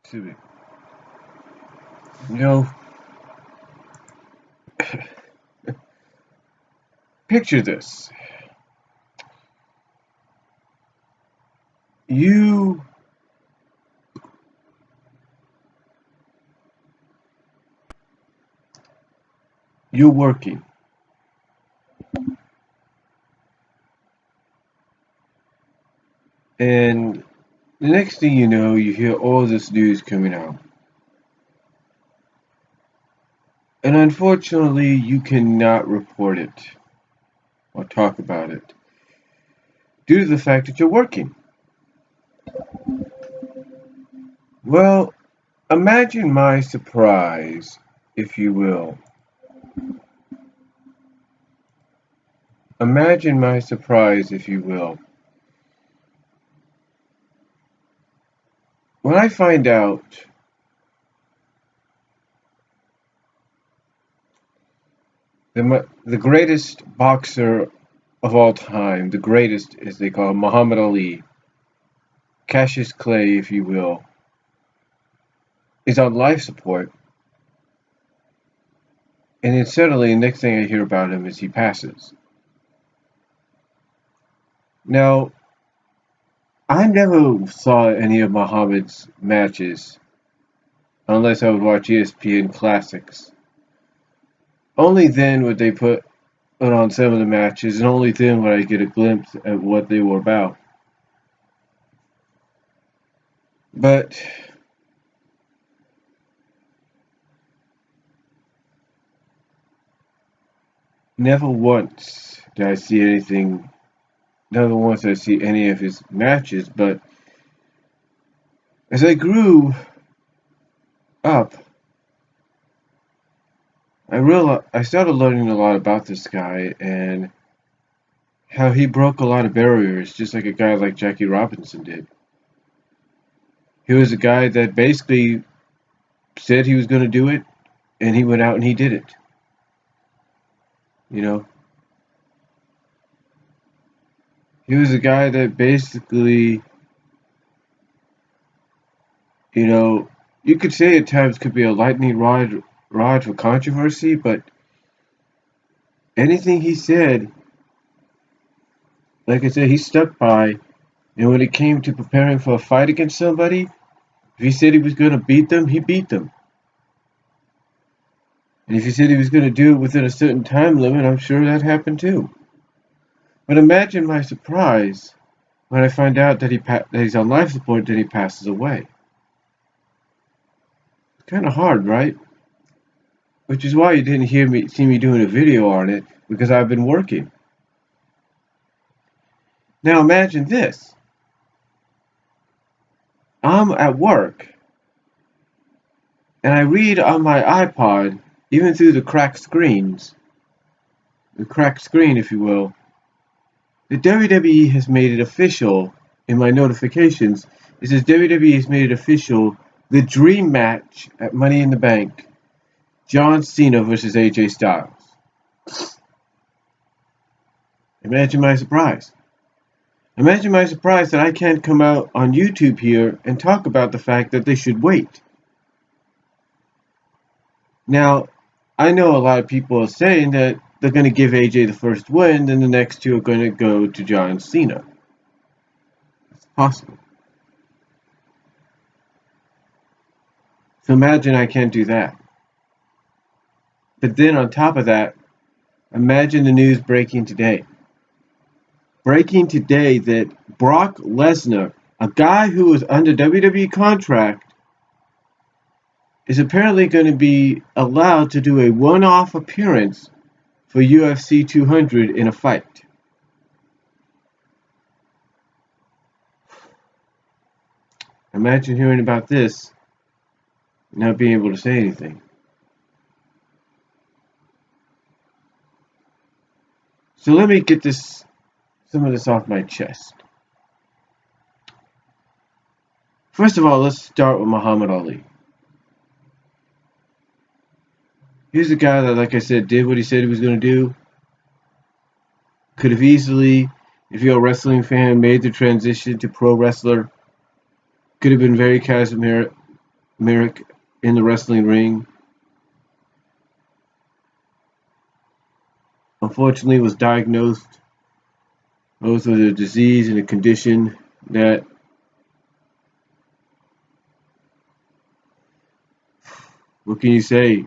Excuse me. You know, picture this. You you're working, and the next thing you know, you hear all this news coming out. And unfortunately, you cannot report it or talk about it due to the fact that you're working. Well, imagine my surprise, if you will. Imagine my surprise, if you will, when I find out the greatest boxer of all time, the greatest, as they call him, Muhammad Ali, Cassius Clay, if you will, is on life support. And then suddenly, the next thing I hear about him is he passes. Now, I never saw any of Muhammad's matches unless I would watch ESPN Classics. Only then would they put on some of the matches, and only then would I get a glimpse at what they were about. But never once did I see anything. Never once did I see any of his matches. But as I grew up, I started learning a lot about this guy and how he broke a lot of barriers, just like a guy like Jackie Robinson did. He was a guy that basically said he was going to do it, and he went out and he did it. You know, he was a guy that basically, you know, you could say at times could be a lightning rod for controversy, but anything he said, like I said, he stuck by. And when it came to preparing for a fight against somebody, if he said he was going to beat them, he beat them. And if he said he was going to do it within a certain time limit, I'm sure that happened too. But imagine my surprise when I find out that he's on life support, that he passes away. It's kind of hard, right? Which is why you didn't see me doing a video on it, because I've been working. Now imagine this. I'm at work, and I read on my iPod, even through the cracked screen, if you will, the WWE has made it official. In my notifications, it says WWE has made it official, the dream match at Money in the Bank, John Cena versus AJ Styles. Imagine my surprise. Imagine my surprise that I can't come out on YouTube here and talk about the fact that they should wait. Now, I know a lot of people are saying that they're going to give AJ the first win, then the next two are going to go to John Cena. It's possible. So imagine I can't do that. But then on top of that, imagine the news breaking today. Breaking today that Brock Lesnar, a guy who was under WWE contract, is apparently going to be allowed to do a one-off appearance for UFC 200 in a fight. Imagine hearing about this and not being able to say anything. So let me get some of this off my chest. First of all, let's start with Muhammad Ali. He's a guy that, like I said, did what he said he was going to do. Could have easily, if you're a wrestling fan, made the transition to pro wrestler. Could have been very charismatic. Merrick in the wrestling ring. Unfortunately, was diagnosed with a disease and a condition that what can you say,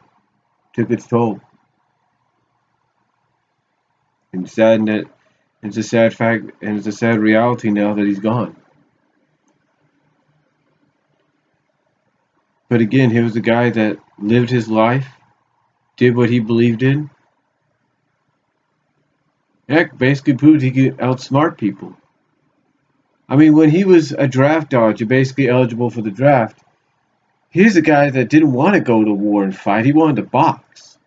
took its toll. And saddened that it's a sad fact and it's a sad reality now that he's gone. But again, he was a guy that lived his life, did what he believed in. Heck, basically proved he could outsmart people. I mean, when he was a draft dodger, basically eligible for the draft, here's a guy that didn't want to go to war and fight. He wanted to box.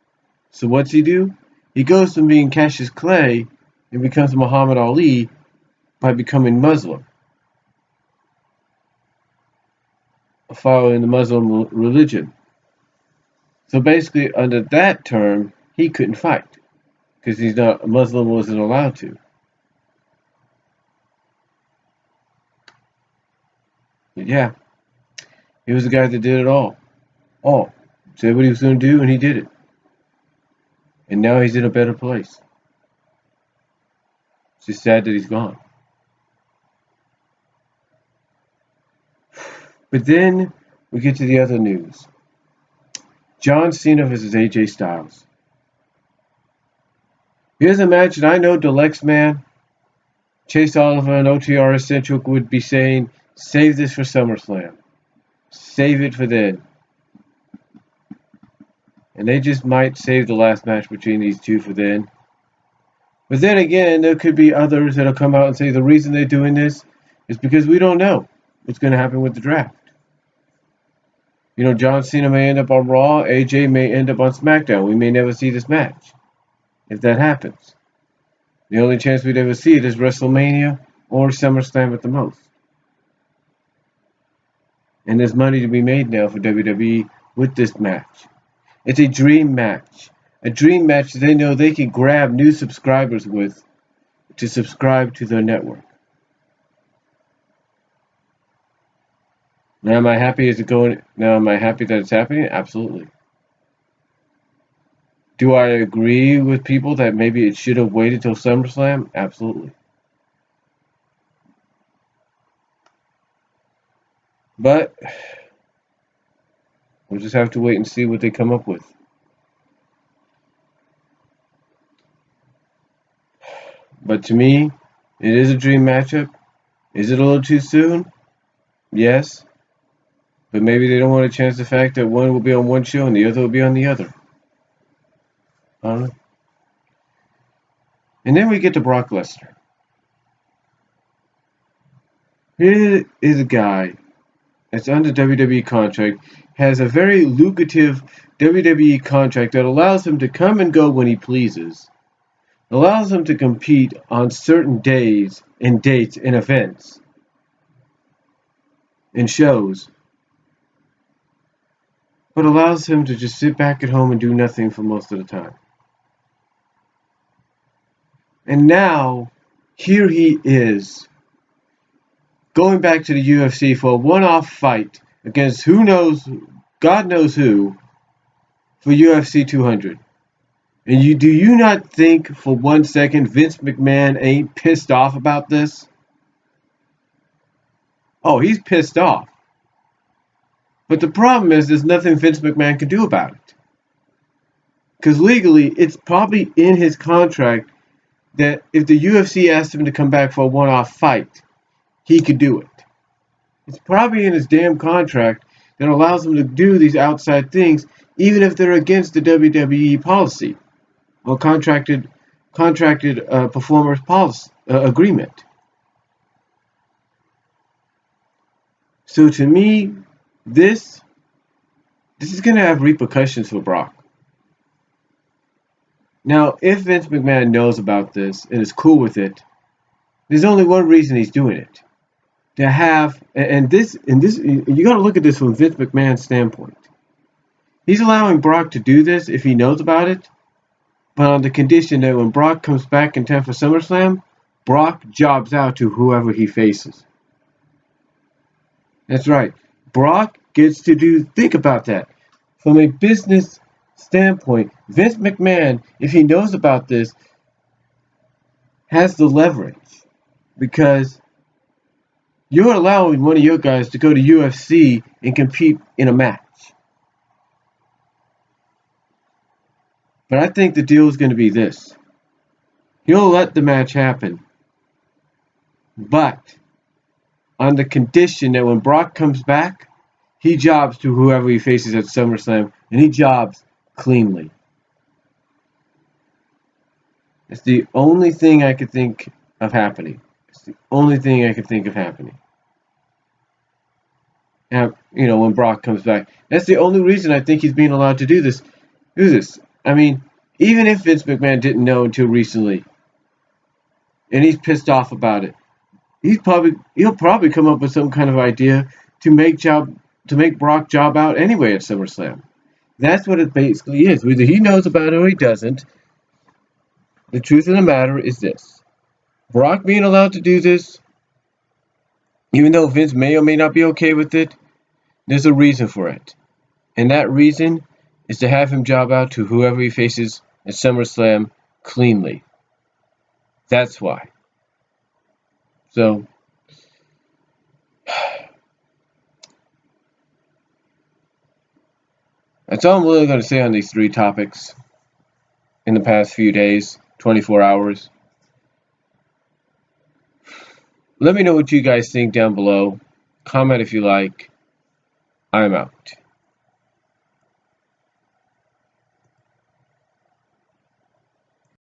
So what's he do? He goes from being Cassius Clay and becomes Muhammad Ali by becoming Muslim, following the Muslim religion. So basically, under that term, he couldn't fight because he's not a Muslim, wasn't allowed to. But yeah, he was the guy that did it all. Said what he was going to do, and he did it. And now he's in a better place. It's just sad that he's gone. But then we get to the other news. John Cena versus AJ Styles. Here's a match that I know Deluxe Man, Chase Oliver, and OTR Essential would be saying, save this for SummerSlam. Save it for then. And they just might save the last match between these two for then. But then again, there could be others that'll come out and say the reason they're doing this is because we don't know what's going to happen with the draft. You know, John Cena may end up on Raw, AJ may end up on SmackDown. We may never see this match if that happens. The only chance we'd ever see it is WrestleMania or SummerSlam at the most. And there's money to be made now for WWE with this match. It's a dream match. A dream match they know they can grab new subscribers with to subscribe to their network. Now am I happy that it's happening? Absolutely. Do I agree with people that maybe it should have waited till SummerSlam? Absolutely. But we'll just have to wait and see what they come up with. But to me, it is a dream matchup. Is it a little too soon? Yes. But maybe they don't want to chance the fact that one will be on one show and the other will be on the other. I don't know. And then we get to Brock Lesnar. Here is a guy that's under WWE contract, has a very lucrative WWE contract that allows him to come and go when he pleases, allows him to compete on certain days and dates and events and shows, but allows him to just sit back at home and do nothing for most of the time. And now, here he is, going back to the UFC for a one-off fight against God knows who, for UFC 200. And do you not think for 1 second Vince McMahon ain't pissed off about this? Oh, he's pissed off. But the problem is there's nothing Vince McMahon can do about it. Because legally, it's probably in his contract that if the UFC asked him to come back for a one-off fight, he could do it. It's probably in his damn contract that allows him to do these outside things, even if they're against the WWE policy or contracted performers policy agreement. So to me, this is going to have repercussions for Brock. Now, if Vince McMahon knows about this and is cool with it, there's only one reason he's doing it. To have, and this, you got to look at this from Vince McMahon's standpoint. He's allowing Brock to do this if he knows about it, but on the condition that when Brock comes back in time for SummerSlam, Brock jobs out to whoever he faces. That's right. Brock gets to do. Think about that. From a business standpoint, Vince McMahon, if he knows about this, has the leverage because you're allowing one of your guys to go to UFC and compete in a match. But I think the deal is going to be this. He'll let the match happen, but on the condition that when Brock comes back, he jobs to whoever he faces at SummerSlam, and he jobs cleanly. It's the only thing I could think of happening. It's the only thing I could think of happening. And, when Brock comes back. That's the only reason I think he's being allowed to do this. I mean, even if Vince McMahon didn't know until recently, and he's pissed off about it, he'll probably come up with some kind of idea to make Brock job out anyway at SummerSlam. That's what it basically is. Whether he knows about it or he doesn't, the truth of the matter is this. Brock being allowed to do this, even though Vince may or may not be okay with it, there's a reason for it. And that reason is to have him job out to whoever he faces at SummerSlam cleanly. That's why. So, that's all I'm really going to say on these three topics in the past few days, 24 hours. Let me know what you guys think down below. Comment if you like. I'm out.